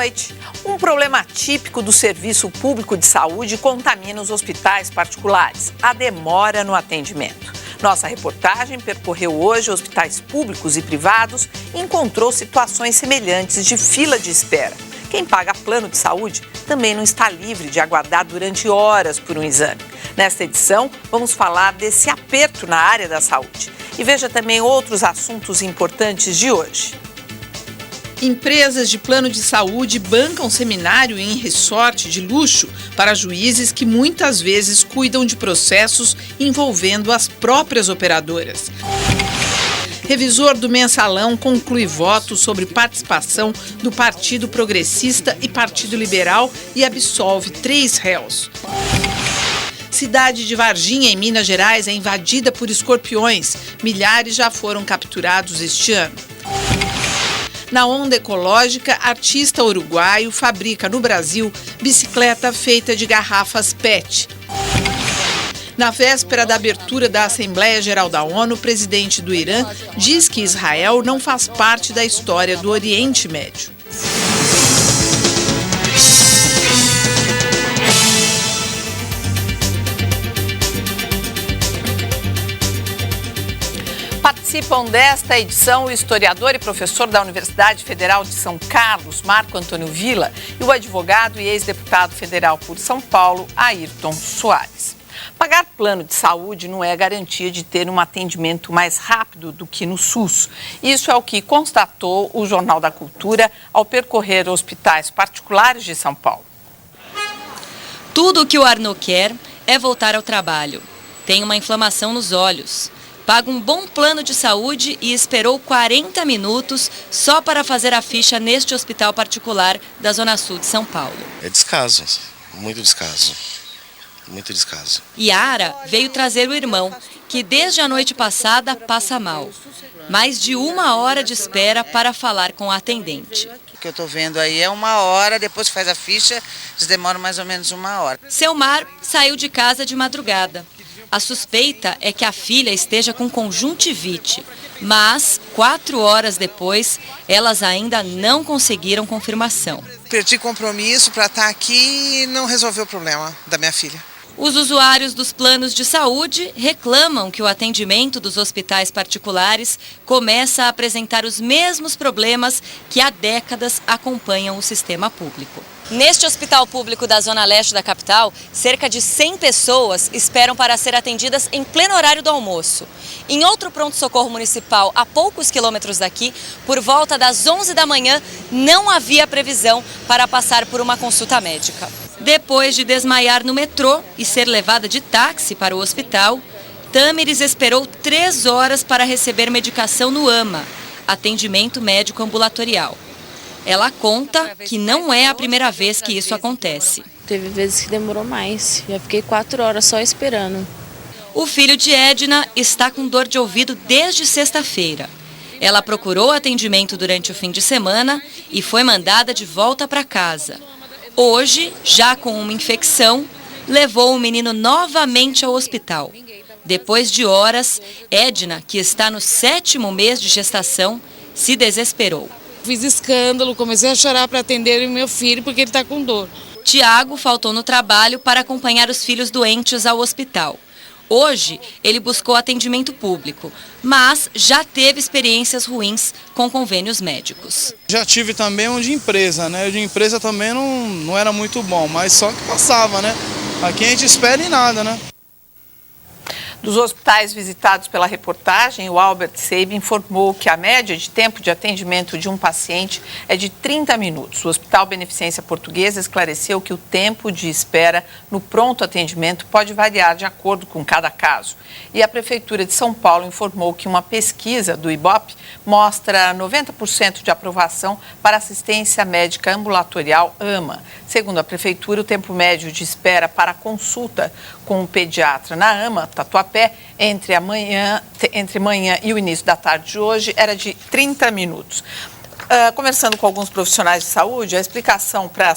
noite. Um problema típico do serviço público de saúde contamina os hospitais particulares: a demora no atendimento. Nossa reportagem percorreu hoje hospitais públicos e privados e encontrou situações semelhantes de fila de espera. Quem paga plano de saúde também não está livre de aguardar durante horas por um exame. Nesta edição, vamos falar desse aperto na área da saúde. E veja também outros assuntos importantes de hoje. Empresas de plano de saúde bancam seminário em resort de luxo para juízes que muitas vezes cuidam de processos envolvendo as próprias operadoras. Revisor do Mensalão conclui voto sobre participação do Partido Progressista e Partido Liberal e absolve 3 réus. Cidade de Varginha, em Minas Gerais, é invadida por escorpiões. Milhares já foram capturados este ano. Na onda ecológica, artista uruguaio fabrica no Brasil bicicleta feita de garrafas PET. Na véspera da abertura da Assembleia Geral da ONU, o presidente do Irã diz que Israel não faz parte da história do Oriente Médio. Participam desta edição o historiador e professor da Universidade Federal de São Carlos, Marco Antônio Villa, e o advogado e ex-deputado federal por São Paulo, Ayrton Soares. Pagar plano de saúde não é garantia de ter um atendimento mais rápido do que no SUS. Isso é o que constatou o Jornal da Cultura ao percorrer hospitais particulares de São Paulo. Tudo o que o Arnaud quer é voltar ao trabalho. Tem uma inflamação nos olhos. Paga um bom plano de saúde e esperou 40 minutos só para fazer a ficha neste hospital particular da Zona Sul de São Paulo. É descaso, muito descaso. Muito descaso. Yara veio trazer o irmão, que desde a noite passada passa mal. Mais de 1 hora de espera para falar com a atendente. O que eu estou vendo aí é 1 hora, depois que faz a ficha, demora mais ou menos 1 hora. Selmar saiu de casa de madrugada. A suspeita é que a filha esteja com conjuntivite, mas 4 horas depois, elas ainda não conseguiram confirmação. Perdi compromisso para estar aqui e não resolver o problema da minha filha. Os usuários dos planos de saúde reclamam que o atendimento dos hospitais particulares começa a apresentar os mesmos problemas que há décadas acompanham o sistema público. Neste hospital público da Zona Leste da capital, cerca de 100 pessoas esperam para ser atendidas em pleno horário do almoço. Em outro pronto-socorro municipal, a poucos quilômetros daqui, por volta das 11 da manhã, não havia previsão para passar por uma consulta médica. Depois de desmaiar no metrô e ser levada de táxi para o hospital, Tâmeres esperou 3 horas para receber medicação no AMA, atendimento médico ambulatorial. Ela conta que não é a primeira vez que isso acontece. Teve vezes que demorou mais, já fiquei 4 horas só esperando. O filho de Edna está com dor de ouvido desde sexta-feira. Ela procurou atendimento durante o fim de semana e foi mandada de volta para casa. Hoje, já com uma infecção, levou o menino novamente ao hospital. Depois de horas, Edna, que está no 7º mês de gestação, se desesperou. Fiz escândalo, comecei a chorar para atender o meu filho porque ele está com dor. Tiago faltou no trabalho para acompanhar os filhos doentes ao hospital. Hoje, ele buscou atendimento público, mas já teve experiências ruins com convênios médicos. Já tive também um de empresa, né? O de empresa também não era muito bom, mas só que passava, né? Aqui a gente espera em nada, né? Dos hospitais visitados pela reportagem, o Albert Seib informou que a média de tempo de atendimento de um paciente é de 30 minutos. O Hospital Beneficência Portuguesa esclareceu que o tempo de espera no pronto atendimento pode variar de acordo com cada caso. E a Prefeitura de São Paulo informou que uma pesquisa do IBOP mostra 90% de aprovação para assistência médica ambulatorial AMA. Segundo a Prefeitura, o tempo médio de espera para consulta com o pediatra na AMA, Tatuapé, entre manhã e o início da tarde de hoje, era de 30 minutos. Conversando com alguns profissionais de saúde, a explicação para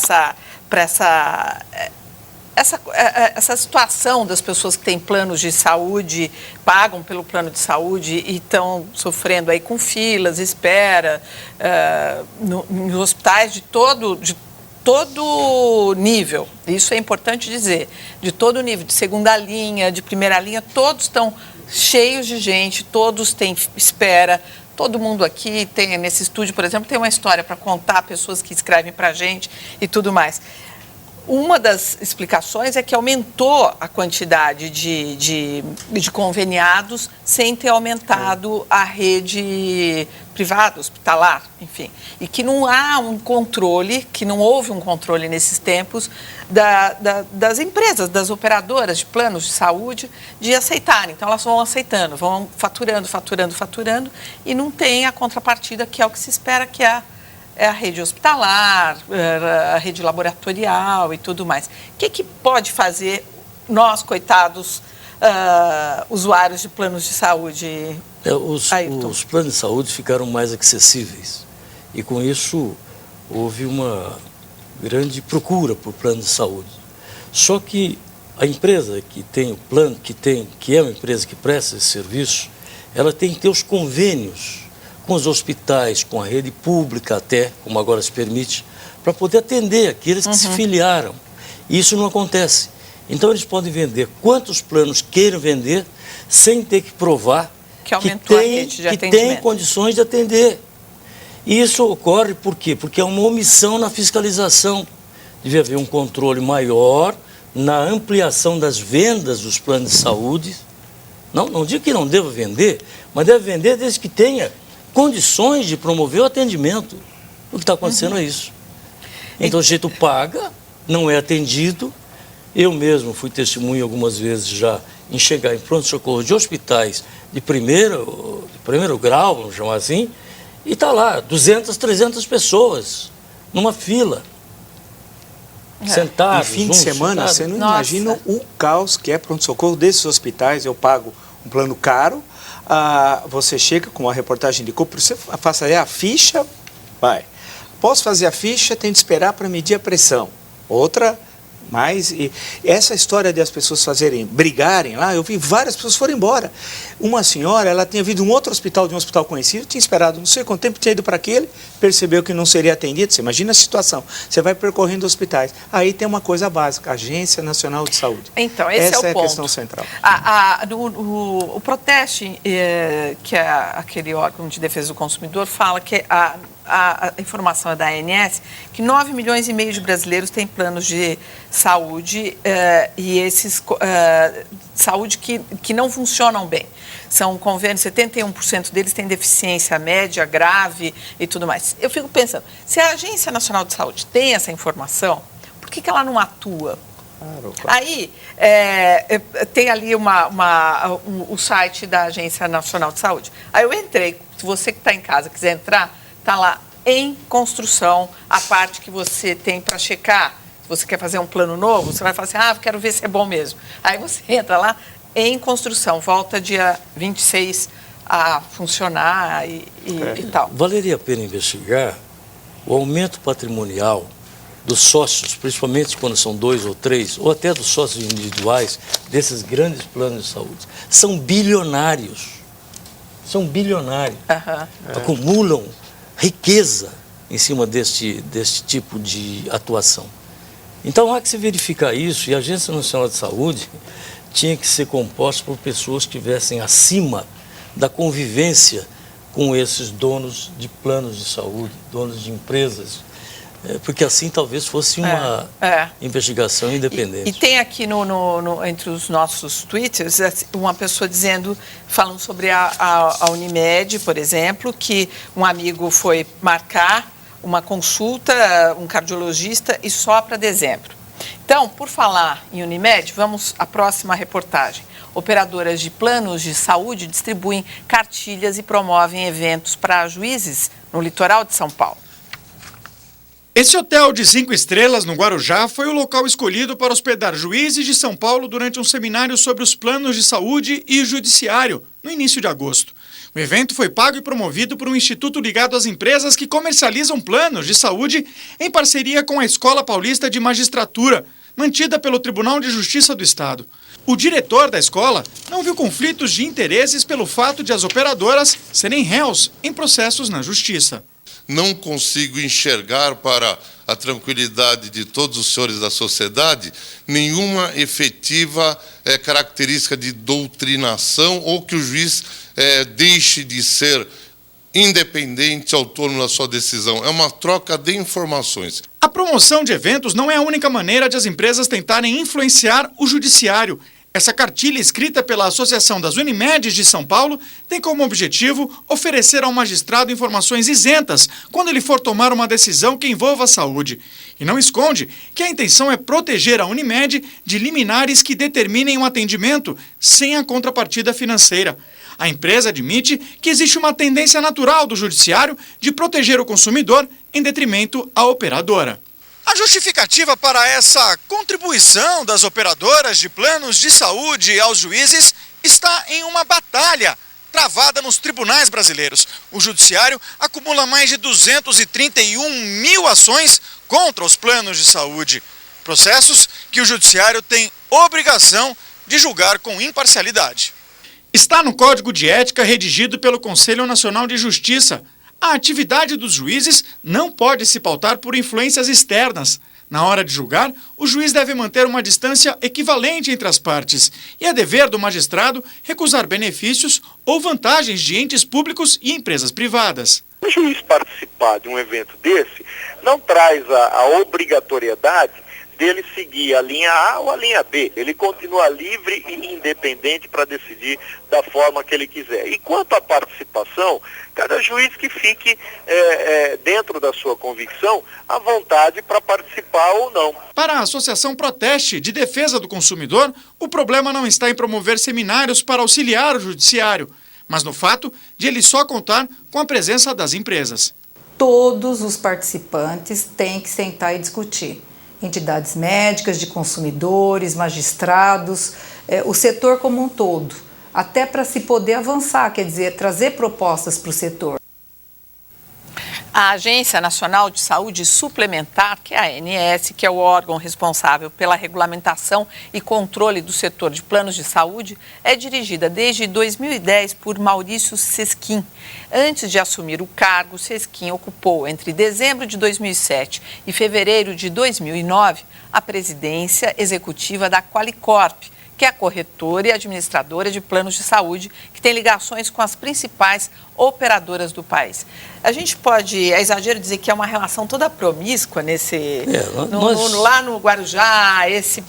essa situação das pessoas que têm planos de saúde, pagam pelo plano de saúde e estão sofrendo aí com filas, espera, nos hospitais de todo nível, isso é importante dizer, de todo nível, de segunda linha, de primeira linha, todos estão cheios de gente, todos têm espera. Todo mundo aqui tem, nesse estúdio, por exemplo, tem uma história para contar, pessoas que escrevem para a gente e tudo mais. Uma das explicações é que aumentou a quantidade de conveniados sem ter aumentado a rede privada, hospitalar, enfim. E que não há um controle, que não houve um controle nesses tempos das empresas, das operadoras de planos de saúde, de aceitarem. Então, elas vão aceitando, vão faturando, e não tem a contrapartida, que é o que se espera, que é a rede hospitalar, a rede laboratorial e tudo mais. O que pode fazer nós, coitados, usuários de planos de saúde? Os planos de saúde ficaram mais acessíveis e, com isso, houve uma grande procura por plano de saúde. Só que a empresa que tem o plano, que é uma empresa que presta esse serviço, ela tem que ter os convênios com os hospitais, com a rede pública até, como agora se permite, para poder atender aqueles que se filiaram. E isso não acontece. Então eles podem vender quantos planos queiram vender, sem ter que provar que aumentou a rede de atendimento, tem condições de atender. E isso ocorre por quê? Porque é uma omissão na fiscalização. Deve haver um controle maior na ampliação das vendas dos planos de saúde. Não digo que não deva vender, mas deve vender desde que tenha condições de promover o atendimento. O que está acontecendo é isso. Então o sujeito paga, não é atendido. Eu mesmo fui testemunha algumas vezes já em chegar em pronto-socorro de hospitais de primeiro grau, vamos chamar assim, e está lá 200, 300 pessoas numa fila, sentados. Em fim de semana, você não imagina o caos que é pronto-socorro desses hospitais. Eu pago um plano caro, você chega com uma reportagem de corpo, você faça a ficha, vai. Posso fazer a ficha, tem de esperar para medir a pressão. Outra, mais. E essa história de as pessoas brigarem lá, eu vi várias pessoas foram embora. Uma senhora, ela tinha vindo de um outro hospital, de um hospital conhecido, tinha esperado não sei quanto tempo, tinha ido para aquele, percebeu que não seria atendido. Você imagina a situação. Você vai percorrendo hospitais. Aí tem uma coisa básica, Agência Nacional de Saúde. Então, esse essa é o ponto. A questão central. O Proteste, que é aquele órgão de defesa do consumidor, fala que a informação é da ANS, que 9,5 milhões de brasileiros têm planos de saúde e esses saúde que não funcionam bem. São convênios, 71% deles têm deficiência média, grave e tudo mais. Eu fico pensando, se a Agência Nacional de Saúde tem essa informação, por que ela não atua? Claro. Aí, tem ali o site da Agência Nacional de Saúde. Aí eu entrei, se você que está em casa quiser entrar, está lá em construção a parte que você tem para checar. Se você quer fazer um plano novo, você vai falar assim, quero ver se é bom mesmo. Aí você entra lá, em construção, volta dia 26 a funcionar e tal. Valeria a pena investigar o aumento patrimonial dos sócios, principalmente quando são 2 ou 3, ou até dos sócios individuais, desses grandes planos de saúde. São bilionários. Acumulam riqueza em cima deste tipo de atuação. Então há que se verificar isso, e a Agência Nacional de Saúde tinha que ser composta por pessoas que estivessem acima da convivência com esses donos de planos de saúde, donos de empresas, porque assim talvez fosse uma investigação independente. E tem aqui entre os nossos twitters uma pessoa falando sobre a Unimed, por exemplo, que um amigo foi marcar uma consulta, um cardiologista, e só para dezembro. Então, por falar em Unimed, vamos à próxima reportagem. Operadoras de planos de saúde distribuem cartilhas e promovem eventos para juízes no litoral de São Paulo. Esse hotel de 5 estrelas no Guarujá foi o local escolhido para hospedar juízes de São Paulo durante um seminário sobre os planos de saúde e judiciário, no início de agosto. O evento foi pago e promovido por um instituto ligado às empresas que comercializam planos de saúde em parceria com a Escola Paulista de Magistratura, mantida pelo Tribunal de Justiça do Estado. O diretor da escola não viu conflitos de interesses pelo fato de as operadoras serem réus em processos na Justiça. Não consigo enxergar, para a tranquilidade de todos os senhores da sociedade, nenhuma efetiva característica de doutrinação ou que o juiz deixe de ser independente, autônomo na sua decisão. É uma troca de informações. A promoção de eventos não é a única maneira de as empresas tentarem influenciar o judiciário. Essa cartilha, escrita pela Associação das Unimedes de São Paulo, tem como objetivo oferecer ao magistrado informações isentas quando ele for tomar uma decisão que envolva a saúde. E não esconde que a intenção é proteger a Unimed de liminares que determinem um atendimento sem a contrapartida financeira. A empresa admite que existe uma tendência natural do judiciário de proteger o consumidor em detrimento à operadora. A justificativa para essa contribuição das operadoras de planos de saúde aos juízes está em uma batalha travada nos tribunais brasileiros. O judiciário acumula mais de 231 mil ações contra os planos de saúde. Processos que o judiciário tem obrigação de julgar com imparcialidade. Está no Código de Ética redigido pelo Conselho Nacional de Justiça. A atividade dos juízes não pode se pautar por influências externas. Na hora de julgar, o juiz deve manter uma distância equivalente entre as partes e é dever do magistrado recusar benefícios ou vantagens de entes públicos e empresas privadas. O juiz participar de um evento desse não traz a obrigatoriedade dele seguir a linha A ou a linha B. Ele continua livre e independente para decidir da forma que ele quiser. E quanto à participação, cada juiz que fique dentro da sua convicção à vontade para participar ou não. Para a Associação Proteste de Defesa do Consumidor, o problema não está em promover seminários para auxiliar o judiciário, mas no fato de ele só contar com a presença das empresas. Todos os participantes têm que sentar e discutir. Entidades médicas, de consumidores, magistrados, o setor como um todo, até para se poder avançar, quer dizer, trazer propostas para o setor. A Agência Nacional de Saúde Suplementar, que é a ANS, que é o órgão responsável pela regulamentação e controle do setor de planos de saúde, é dirigida desde 2010 por Maurício Sesquim. Antes de assumir o cargo, Sesquim ocupou entre dezembro de 2007 e fevereiro de 2009 a presidência executiva da Qualicorp, que é a corretora e administradora de planos de saúde, que tem ligações com as principais operadoras do país. A gente pode, é exagero dizer que é uma relação toda promíscua lá no Guarujá, esse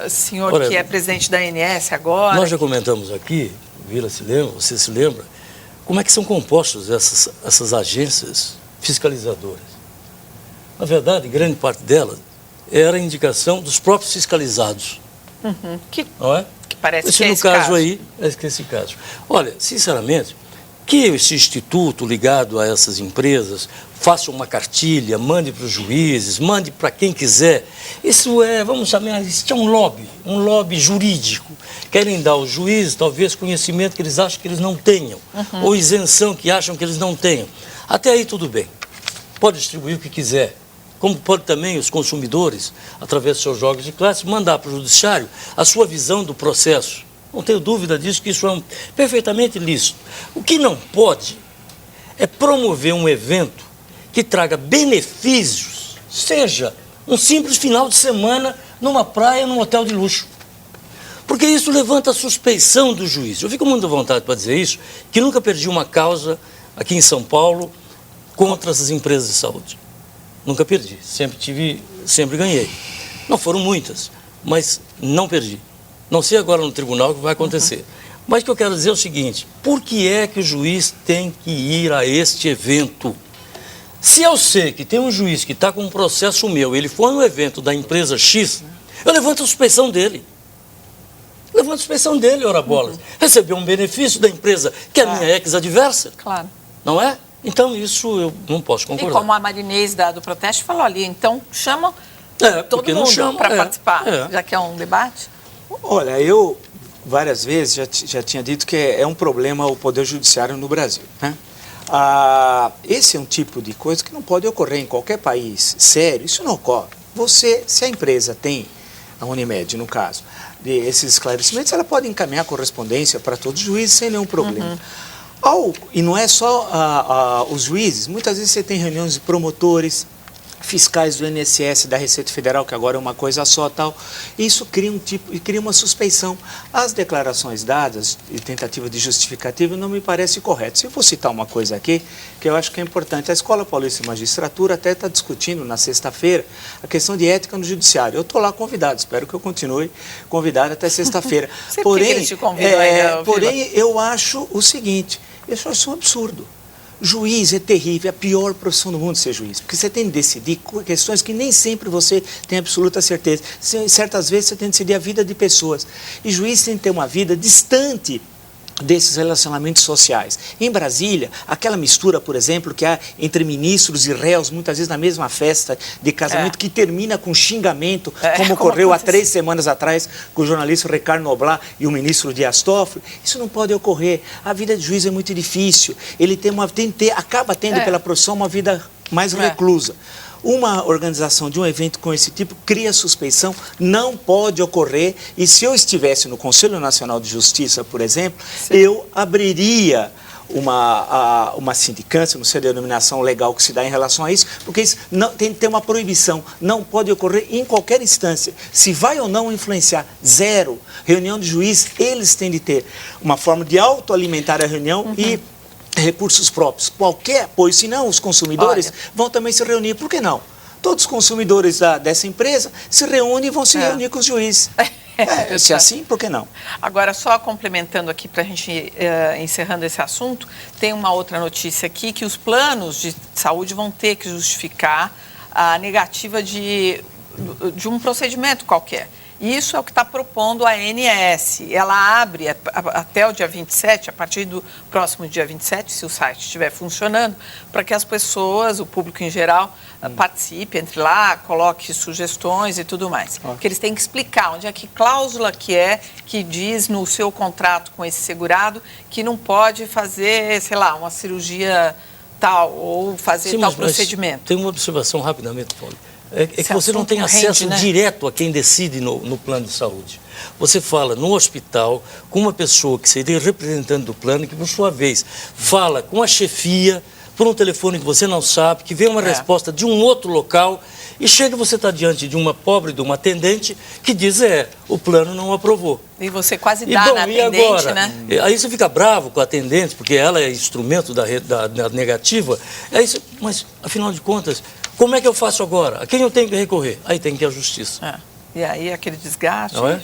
senhor que é presidente da ANS agora. Nós já comentamos aqui, Vila se lembra, você se lembra, como é que são compostas essas agências fiscalizadoras. Na verdade, grande parte delas era indicação dos próprios fiscalizados. Não é? Que parece que é esse caso aí, esse caso. Olha, sinceramente, que esse instituto ligado a essas empresas faça uma cartilha, mande para os juízes, mande para quem quiser. Isso vamos chamar, isso é um lobby jurídico. Querem dar aos juízes, talvez, conhecimento que eles acham que eles não tenham, ou isenção que acham que eles não tenham. Até aí tudo bem. Pode distribuir o que quiser. Como pode também os consumidores, através dos seus jogos de classe, mandar para o judiciário a sua visão do processo. Não tenho dúvida disso, que isso é perfeitamente lícito. O que não pode é promover um evento que traga benefícios, seja um simples final de semana numa praia, num hotel de luxo. Porque isso levanta a suspeição do juiz. Eu fico muito à vontade para dizer isso, que nunca perdi uma causa aqui em São Paulo contra essas empresas de saúde. Nunca perdi, sempre ganhei. Não foram muitas, mas não perdi. Não sei agora no tribunal o que vai acontecer. Mas o que eu quero dizer é o seguinte, por que é que o juiz tem que ir a este evento? Se eu sei que tem um juiz que está com um processo meu, ele foi no evento da empresa X, eu levanto a suspeição dele. Ora bolas. Recebeu um benefício da empresa que é a minha ex-adversa. Claro. Não é? Então, isso eu não posso concordar. E como a Marinês do protesto falou ali, então chamam todo mundo para participar, já que é um debate? Olha, eu várias vezes já tinha dito que é um problema o Poder Judiciário no Brasil, né? Esse é um tipo de coisa que não pode ocorrer em qualquer país sério, isso não ocorre. Se a empresa tem a Unimed, no caso, desses esclarecimentos, ela pode encaminhar correspondência para todos os juízes sem nenhum problema. E não é só os juízes, muitas vezes você tem reuniões de promotores, fiscais do INSS, da Receita Federal, que agora é uma coisa só, tal. Isso cria uma suspeição. As declarações dadas e tentativa de justificativa não me parece correto. Se eu vou citar uma coisa aqui, que eu acho que é importante, a Escola Paulista de Magistratura até está discutindo na sexta-feira a questão de ética no judiciário. Eu estou lá convidado, espero que eu continue convidado até sexta-feira. Porém, eu acho o seguinte, eu acho um absurdo. Juiz é terrível, é a pior profissão do mundo ser juiz, porque você tem que decidir questões que nem sempre você tem absoluta certeza. Certas vezes você tem que decidir a vida de pessoas. E juiz tem que ter uma vida distante desses relacionamentos sociais. Em Brasília, aquela mistura, por exemplo, que há entre ministros e réus, muitas vezes na mesma festa de casamento, que termina com xingamento, como ocorreu há 3 semanas atrás com o jornalista Ricardo Noblat e o ministro Dias Toffoli, isso não pode ocorrer. A vida de juiz é muito difícil. Ele acaba tendo pela profissão uma vida mais reclusa. Uma organização de um evento com esse tipo cria suspeição, não pode ocorrer, e se eu estivesse no Conselho Nacional de Justiça, por exemplo, eu abriria uma sindicância, não sei a denominação legal que se dá em relação a isso, porque isso tem que ter uma proibição, não pode ocorrer em qualquer instância. Se vai ou não influenciar, zero. Reunião de juiz, eles têm de ter uma forma de autoalimentar a reunião e recursos próprios, qualquer apoio, senão os consumidores vão também se reunir. Por que não? Todos os consumidores dessa empresa se reúnem e vão se reunir com os juízes. Se assim, por que não? Agora, só complementando aqui para a gente encerrando esse assunto, tem uma outra notícia aqui que os planos de saúde vão ter que justificar a negativa de um procedimento qualquer. Isso é o que está propondo a ANS. Ela abre até o dia 27, a partir do próximo dia 27, se o site estiver funcionando, para que as pessoas, o público em geral, participe, entre lá, coloque sugestões e tudo mais. Porque eles têm que explicar onde é que cláusula que diz no seu contrato com esse segurado que não pode fazer, sei lá, uma cirurgia tal ou fazer tal procedimento. Tem uma observação rapidamente, Paulo. É que você não tem acesso direto a quem decide no plano de saúde. Você fala no hospital com uma pessoa que seria representante do plano, que por sua vez fala com a chefia, por um telefone que você não sabe, que vem uma resposta de um outro local e chega você está diante de uma pobre, de uma atendente que diz, o plano não aprovou. E você quase dá na atendente, agora, né? Aí você fica bravo com a atendente, porque ela é instrumento da negativa. Mas, afinal de contas, como é que eu faço agora? A quem eu tenho que recorrer? Aí tem que ir à justiça. E aí aquele desgaste. Não é?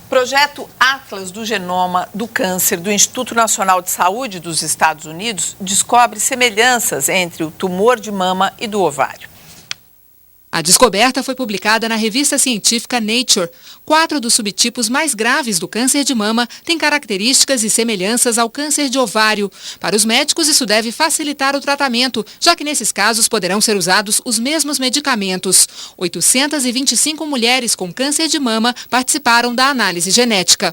Projeto Atlas do Genoma do Câncer do Instituto Nacional de Saúde dos Estados Unidos descobre semelhanças entre o tumor de mama e do ovário. A descoberta foi publicada na revista científica Nature. 4 dos subtipos mais graves do câncer de mama têm características e semelhanças ao câncer de ovário. Para os médicos, isso deve facilitar o tratamento, já que nesses casos poderão ser usados os mesmos medicamentos. 825 mulheres com câncer de mama participaram da análise genética.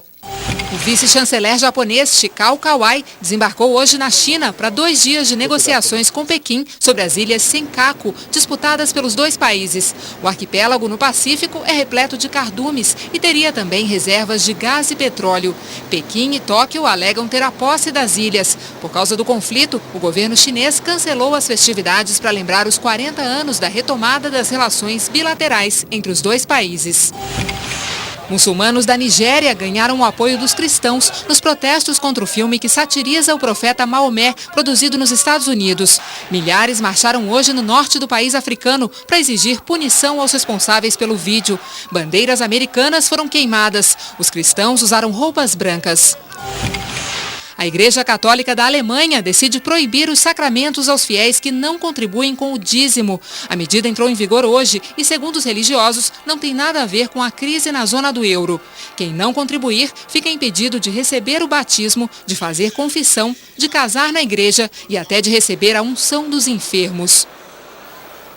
O vice-chanceler japonês Shikao Kawai desembarcou hoje na China para 2 dias de negociações com Pequim sobre as ilhas Senkaku, disputadas pelos 2 países. O arquipélago no Pacífico é repleto de cardumes e teria também reservas de gás e petróleo. Pequim e Tóquio alegam ter a posse das ilhas. Por causa do conflito, o governo chinês cancelou as festividades para lembrar os 40 anos da retomada das relações bilaterais entre os 2 países. Muçulmanos da Nigéria ganharam o apoio dos cristãos nos protestos contra o filme que satiriza o profeta Maomé, produzido nos Estados Unidos. Milhares marcharam hoje no norte do país africano para exigir punição aos responsáveis pelo vídeo. Bandeiras americanas foram queimadas. Os cristãos usaram roupas brancas. A Igreja Católica da Alemanha decide proibir os sacramentos aos fiéis que não contribuem com o dízimo. A medida entrou em vigor hoje e, segundo os religiosos, não tem nada a ver com a crise na zona do euro. Quem não contribuir fica impedido de receber o batismo, de fazer confissão, de casar na igreja e até de receber a unção dos enfermos.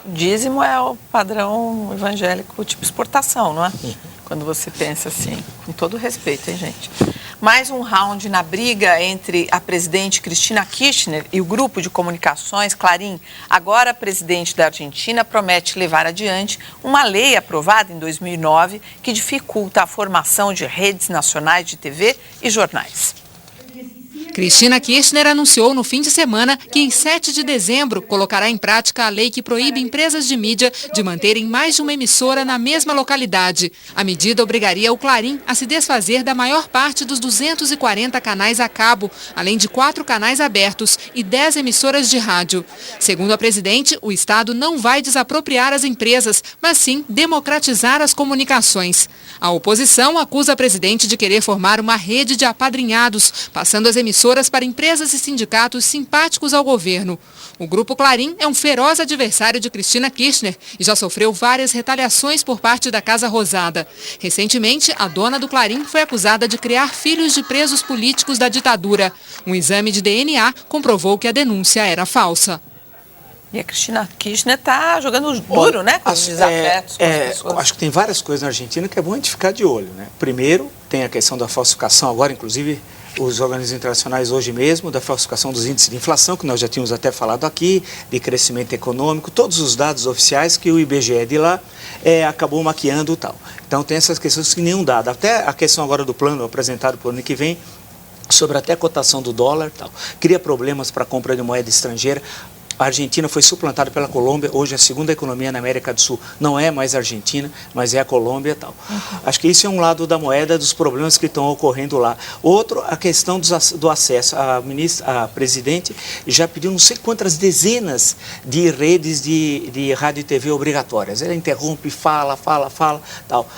Dízimo é o padrão evangélico tipo exportação, não é? Quando você pensa assim, com todo respeito, hein, gente? Mais um round na briga entre a presidente Cristina Kirchner e o grupo de comunicações Clarín. Agora, a presidente da Argentina promete levar adiante uma lei aprovada em 2009 que dificulta a formação de redes nacionais de TV e jornais. Cristina Kirchner anunciou no fim de semana que em 7 de dezembro colocará em prática a lei que proíbe empresas de mídia de manterem mais de uma emissora na mesma localidade. A medida obrigaria o Clarín a se desfazer da maior parte dos 240 canais a cabo, além de 4 canais abertos e 10 emissoras de rádio. Segundo a presidente, o Estado não vai desapropriar as empresas, mas sim democratizar as comunicações. A oposição acusa a presidente de querer formar uma rede de apadrinhados, passando as emissoras para empresas e sindicatos simpáticos ao governo. O Grupo Clarín é um feroz adversário de Cristina Kirchner e já sofreu várias retaliações por parte da Casa Rosada. Recentemente, a dona do Clarín foi acusada de criar filhos de presos políticos da ditadura. Um exame de DNA comprovou que a denúncia era falsa. E a Cristina Kirchner está jogando duro, né, com os desafetos. Acho que tem várias coisas na Argentina que é bom a gente ficar de olho, né? Primeiro, tem a questão da falsificação, agora, inclusive, os organismos internacionais hoje mesmo, da falsificação dos índices de inflação, que nós já tínhamos até falado aqui, de crescimento econômico, todos os dados oficiais que o IBGE de lá acabou maquiando e tal. Então, tem essas questões que nenhum dado. Até a questão agora do plano apresentado para o ano que vem, sobre até a cotação do dólar e tal, cria problemas para a compra de moeda estrangeira. A Argentina foi suplantada pela Colômbia, hoje a segunda economia na América do Sul não é mais a Argentina, mas é a Colômbia e tal. Acho que isso é um lado da moeda, dos problemas que estão ocorrendo lá. Outro, a questão do acesso. A presidente já pediu não sei quantas dezenas de redes de rádio e TV obrigatórias. Ela interrompe, fala, tal.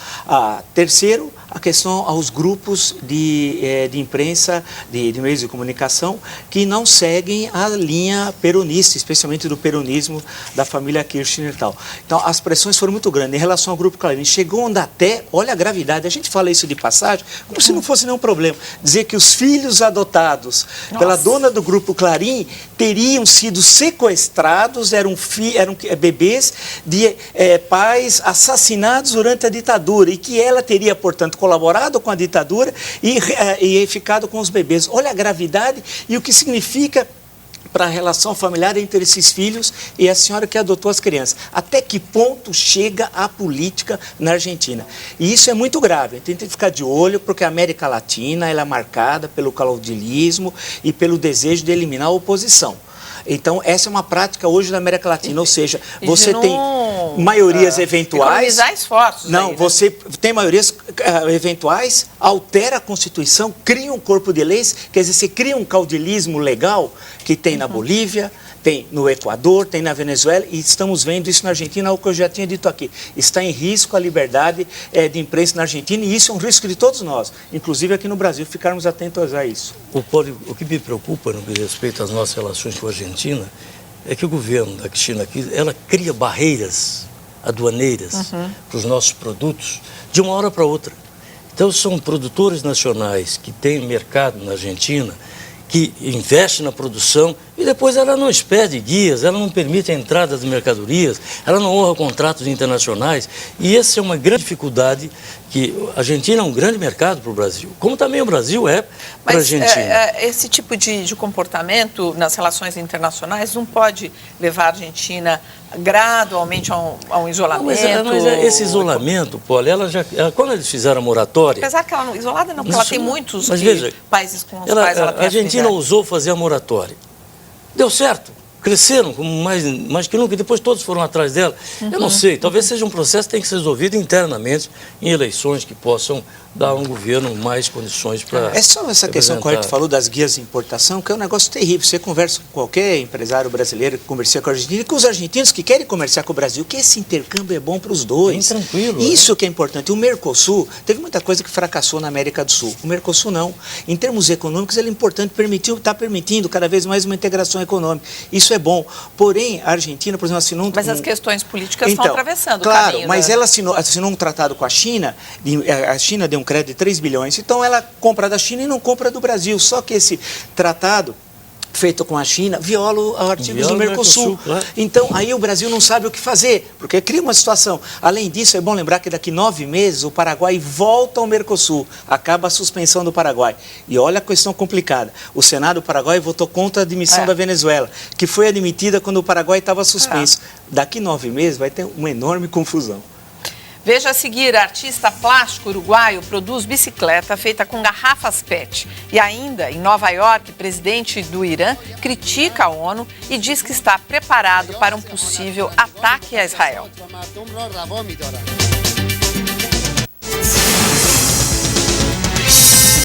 Terceiro, a questão aos grupos de imprensa, de meios de comunicação, que não seguem a linha peronista, especialmente do peronismo da família Kirchner e tal. Então, as pressões foram muito grandes em relação ao Grupo Clarín. Chegou onde até, olha a gravidade, a gente fala isso de passagem, como se não fosse nenhum problema. Dizer que os filhos adotados pela dona do Grupo Clarín teriam sido sequestrados, eram bebês de pais assassinados durante a ditadura e que ela teria, portanto, colaborado com a ditadura e ficado com os bebês. Olha a gravidade e o que significa para a relação familiar entre esses filhos e a senhora que adotou as crianças. Até que ponto chega a política na Argentina? E isso é muito grave. A gente tem que ficar de olho, porque a América Latina ela é marcada pelo caudillismo e pelo desejo de eliminar a oposição. Então, essa é uma prática hoje da América Latina, ou seja, você tem maiorias eventuais. Economizar esforços. Não, você tem maiorias eventuais, altera a Constituição, cria um corpo de leis, quer dizer, você cria um caudilismo legal que tem na Bolívia, tem no Equador, tem na Venezuela, e estamos vendo isso na Argentina, o que eu já tinha dito aqui. Está em risco a liberdade de imprensa na Argentina, e isso é um risco de todos nós, inclusive aqui no Brasil, ficarmos atentos a isso. O que me preocupa no que diz respeito às nossas relações com a Argentina é que o governo da Cristina Kirchner, ela cria barreiras aduaneiras para os nossos produtos de uma hora para outra. Então, são produtores nacionais que têm mercado na Argentina, que investe na produção e depois ela não expede guias, ela não permite a entrada de mercadorias, ela não honra contratos internacionais. E essa é uma grande dificuldade, que a Argentina é um grande mercado para o Brasil, como também o Brasil é para a Argentina. Esse tipo de comportamento nas relações internacionais não pode levar a Argentina gradualmente a um isolamento? Mas esse isolamento, Paulo, quando eles fizeram a moratória... Apesar que ela não isolada não, porque ela tem muitos países com os quais ela tem a Argentina ousou fazer a moratória. Deu certo. Cresceram mais que nunca, e depois todos foram atrás dela. Eu não sei, talvez seja um processo que tem que ser resolvido internamente em eleições que possam dar a um governo mais condições para... É só essa questão que a gente falou das guias de importação, que é um negócio terrível. Você conversa com qualquer empresário brasileiro que comercia com a Argentina e com os argentinos que querem comerciar com o Brasil, que esse intercâmbio é bom para os dois. Bem tranquilo. Isso que é importante. O Mercosul, teve muita coisa que fracassou na América do Sul. O Mercosul não. Em termos econômicos, ele é importante, está permitindo cada vez mais uma integração econômica. Isso é bom. Porém, a Argentina, por exemplo, assinou... Mas as questões políticas estão atravessando o caminho. Claro, mas ela assinou um tratado com a China, a China deu um crédito de 3 bilhões, então ela compra da China e não compra do Brasil. Só que esse tratado feito com a China, viola artigos do Mercosul. Claro. Então, aí o Brasil não sabe o que fazer, porque cria uma situação. Além disso, é bom lembrar que daqui 9 meses o Paraguai volta ao Mercosul, acaba a suspensão do Paraguai. E olha a questão complicada. O Senado do Paraguai votou contra a admissão da Venezuela, que foi admitida quando o Paraguai estava suspenso. Daqui 9 meses vai ter uma enorme confusão. Veja a seguir, artista plástico uruguaio produz bicicleta feita com garrafas PET. E ainda, em Nova York, o presidente do Irã critica a ONU e diz que está preparado para um possível ataque a Israel.